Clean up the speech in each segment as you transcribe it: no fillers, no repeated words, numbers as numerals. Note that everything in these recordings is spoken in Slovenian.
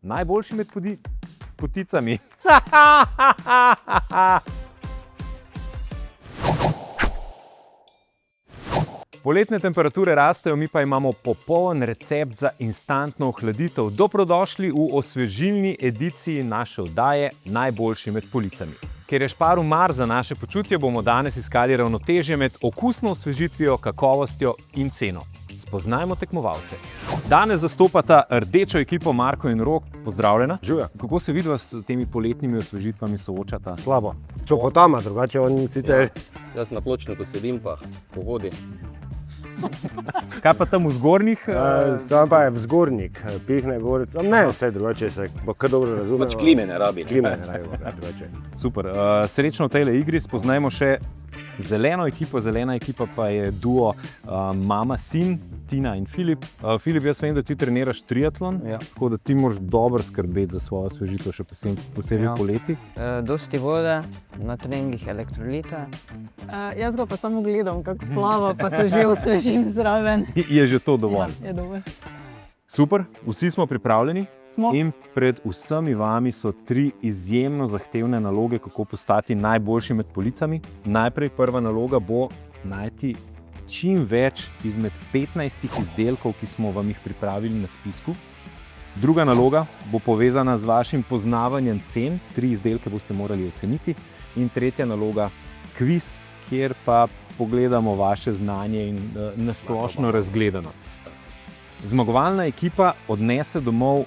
najboljši med poticami. Poletne temperature rastejo, mi pa imamo popoln recept za instantno ohladitev. Dobrodošli v osvežilni ediciji naše oddaje Najboljši med policami. Ker je Šparu mar za naše počutje, bomo danes iskali ravnotežje med okusno osvežitvijo, kakovostjo in ceno. Spoznajmo tekmovalce. Danes zastopata rdečo ekipo Marko in Rok. Pozdravljena. Živja. Kako se vidva s temi poletnimi osvežitvami soočata? Slabo. Čokotama, drugače on sicer... Jaz na pločniku sedim pa po vodi. Kaj pa tam v zgornjih? Tam pa je vzgornik, pihne goric. Ne, vse drugače se, bo kar dobro razumemo. Pač klime ne rabi. Klime ne rabi, drugače. Super. Srečno v tejle igri. Spoznajmo še zeleno ekipo. Zelena ekipa pa je duo mama-sin, Tina in Filip. Filip, jaz vem, da ti treniraš triatlon, tako da ti moraš dobro skrbeti za svojo osvežitev, še posebej poleti. Dosti vode, na treningih elektrolita. Jaz ga pa samo gledam, kako plava, pa se že osvežim zraven. Je že to dovolj? Ja, je dovolj. Super, vsi smo pripravljeni. Smo. In pred vsemi vami so 3 izjemno zahtevne naloge, kako postati najboljši med policami. Najprej prva naloga bo najti čim več izmed 15 izdelkov, ki smo vam jih pripravili na spisku. Druga naloga bo povezana z vašim poznavanjem cen. 3 izdelke boste morali oceniti. In tretja naloga, kviz, kjer pa pogledamo vaše znanje in nasplošno razgledanost. Zmagovalna ekipa odnese domov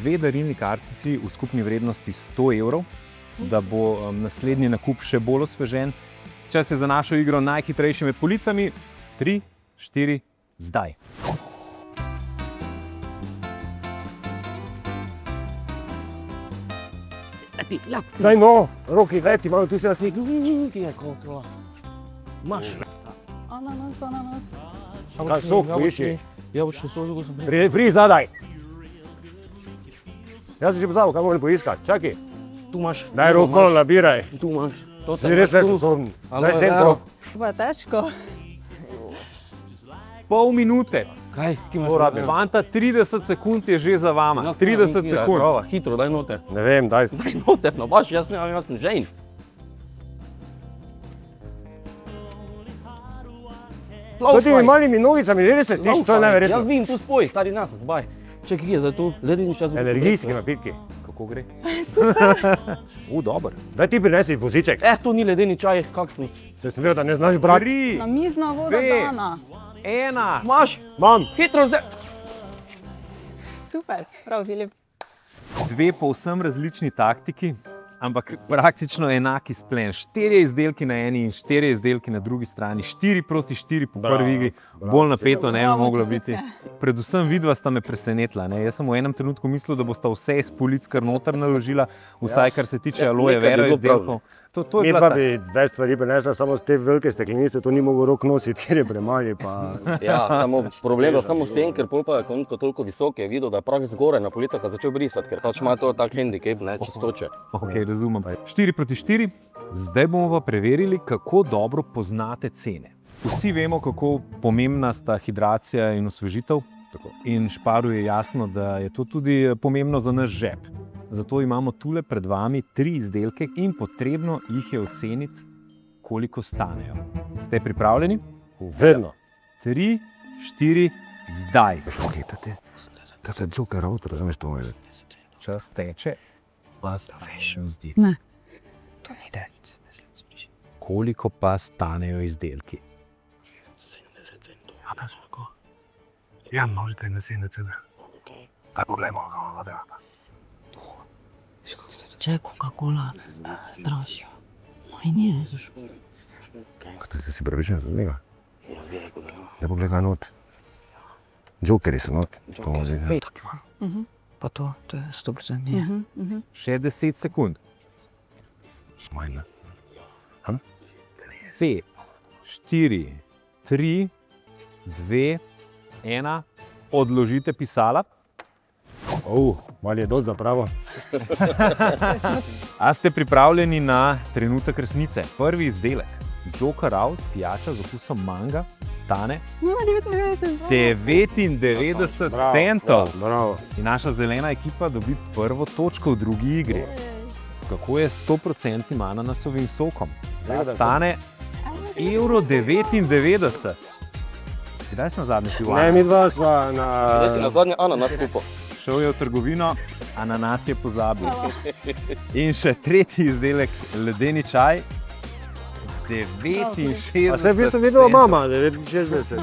2 darilni kartici v skupni vrednosti 100 evrov, da bo naslednji nakup še bolj osvežen. Čas je za našo igro Najhitrejši med policami. 3, 4, zdaj. Daj no, Roki, veti, malo tu se nas nekaj kontrola. Maš. Ananas. Kaj sok, poiši? Jabučno sodu sem Pri zadaj. Jaz sem že pozabil, kaj moram poiskati. Čakaj. Tu imaš. Daj roko, nabiraj. Tu imaš. Si res nesposobni. Daj sem to. Pa je težko. Pol minute. Kaj? To rabim. Fanta, 30 sekund je že za vama. 30 sekund. Prava, hitro, daj noter. Ne vem, daj. Daj noter, no baš, jaz ne vem, jaz sem žejn. S temi malimi nogicami, res letiš, to je neverjetno. Jaz vidim tu spoj, stari nas, zbaj. Čekaj, kje je zdaj tu? Ledini čas. Energijski napitki. Kako gre? Dober. Daj ti prinesi voziček. To ni ledeni čaj, kak sem. Se sem vedel, da ne znaš brati. Namizna voda dana. 1. Imaš? Mam. Hitro vze. Super, prav, Filip. 2 povsem različni taktiki, ampak praktično enaki splen. 4 izdelki na eni in 4 izdelki na drugi strani. 4 proti 4 po prvi igri. Bolj napeto ne bi moglo biti. Predvsem vidva sta me presenetila. Jaz sem v enem trenutku mislil, da bosta vse iz polic kar noter naložila, vsaj kar se tiče aloe vera izdelkov. Mi pa bi več stvari prinesla, samo z te velike steklenice, to ni mogel Rok nositi, ker je premali. Ja, samo problem je samo v tem, ker pol pa je konko toliko visok, je videl, da je prah zgoraj na policah pa začel brisati, ker pač ima to tak handicap, čistoče. Ok, razumem. 4 proti 4. Zdaj bomo pa preverili, kako dobro poznate cene. Vsi vemo, kako pomembna sta hidracija in osvežitev. In Šparu je jasno, da je to tudi pomembno za naš žep. Zato imamo tule pred vami 3 izdelke in potrebno jih je oceniti, koliko stanejo. Ste pripravljeni? Vedno. 3, 4, zdaj. Ok, ta se džoka rot, razumeš to moj. Čas teče. Vas še vzdi. Ne. To ni dec. Koliko pa stanejo izdelki? 70 centov. A da so tako? Ja, možete na 70. Kaj poglejmo, kako da. Če je Coca-Cola dražja. Maj nije. Kaj si pravičen za njega? Da poglej kaj not. Džokeri so not. Pa to je 100% nije. Še 10 sekund. Šmajna. 5, 4, 3, 2, 1. Odložite pisala. Malo je dosti za pravo. A ste pripravljeni na trenutek resnice? Prvi izdelek Joker House, pijača z okusom manga, stane 99. 99 centov. Bravo. In naša zelena ekipa dobi prvo točko v drugi igri. Kako je s 100% ananasovim sokom? Stane €99. Kdaj si na zadnje pil Ne, ananas? mi dva sva Zdaj si na... na zadnje ananas kupil. Šel je v trgovino, ananas je pozabil. In še tretji izdelek, ledeni čaj, 69 A se je v bistvu videla mama, 69.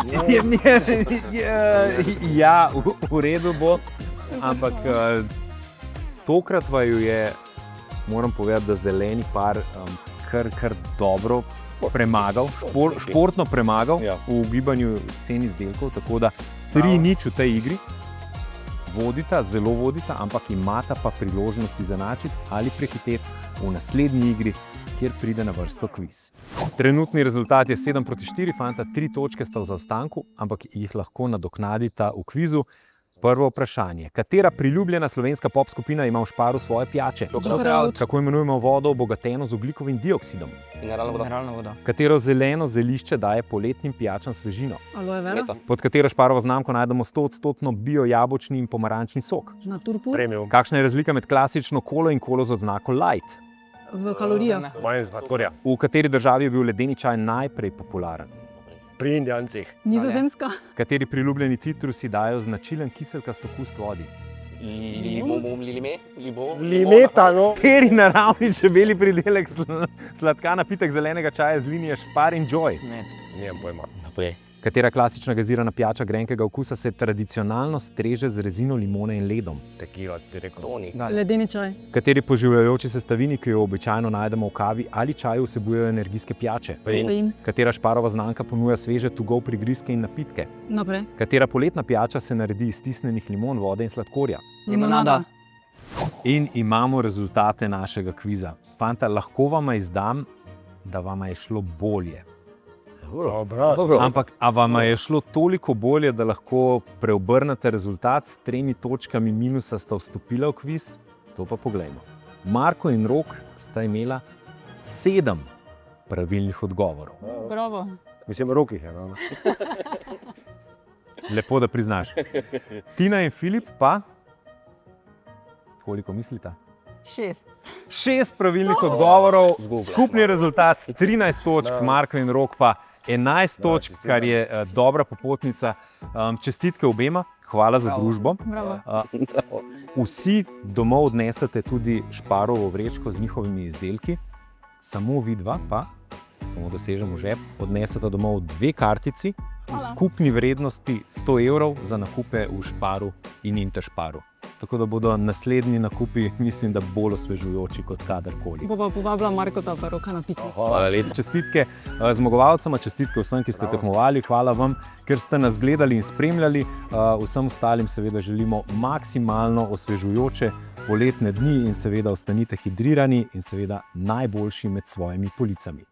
Ja, v redu bo, ampak tokrat vaju je, moram povedati, da zeleni par kar dobro premagal, športno premagal Ja. v gibanju cen izdelkov, tako da 3-0 v tej igri. Vodita, zelo vodita, ampak imata pa priložnost izenačiti ali prehiteti v naslednji igri, kjer pride na vrsto kviz. Trenutni rezultat je 7-4, fanta 3 točke sta v zaostanku, ampak jih lahko nadoknadita v kvizu. Prvo vprašanje. Katera priljubljena slovenska pop skupina ima v Šparu svoje pijače? Kako imenujemo vodo obogateno z ogljikovim dioksidom? Mineralna voda. Mineralna voda. Katero zeleno zelišče daje poletnim pijačam svežino? Aloe vera, Meta. Pod katero Šparovo znamko najdemo 100% bio jabolčni in pomarančni sok? naturpur, Premium. Kakšna je razlika med klasično kolo in kolo z odznako light? v kalorijah. Manj sladkorja. V kateri državi je bil ledeni čaj najprej popularen? Pri Indijancih. Nizozemska, Kateri priljubljeni citrusi dajo značilen kiselkast okus vodi? Limeta, no. Kateri naravni čebeli pridelek sladka napitek zelenega čaja z linije Špar in Joy? Med. Nijem pojma. Naprej. Katera klasična gazirana pijača grenkega okusa se tradicionalno streže z rezino limone in ledom? Tekila, bi rekel. Toni. ledeni čaj, Kateri poživljajoči sestavini, ki jo običajno najdemo v kavi ali čaju, vsebujejo energijske pijače? in Katera Šparova znamka ponuja sveže to-go prigrizke in napitke? naprej. Katera poletna pijača se naredi iz stisnjenih limon, vode in sladkorja? Limonada. In imamo rezultate našega kviza. Fanta, lahko vam izdam, da vam je šlo bolje. Dobro. Ampak a vam je šlo toliko bolje, da lahko preobrnete rezultat, s 3 točkami minusa sta vstopila v kviz? To pa poglejmo. Marko in Rok sta imela 7 pravilnih odgovorov. Bravo. Mislim, rokih je. No. Lepo, da priznaš. Tina in Filip pa, koliko mislita? 6. 6 pravilnih odgovorov, Zgubljen. skupni rezultat 13 točk, Marko in Rok pa 11 točk, kar je dobra popotnica. Čestitke obema, hvala za družbo. Bravo. Vsi domov odnesete tudi Šparovo vrečko z njihovimi izdelki, samo vidva pa, samo dosežemo žep, odnesete domov 2 kartici v skupni vrednosti 100 evrov za nakupe v Šparu in Interšparu. Tako da bodo naslednji nakupi, mislim, da bolj osvežujoči kot kadarkoli. Bo pa povabila Markota pa Roka na pitanje. Hvala lepa. Čestitke zmagovalcema, čestitke vsem, ki ste tekmovali, hvala vam, ker ste nas gledali in spremljali. Vsem ostalim seveda želimo maksimalno osvežujoče poletne dni in seveda ostanite hidrirani in seveda najboljši med svojimi policami.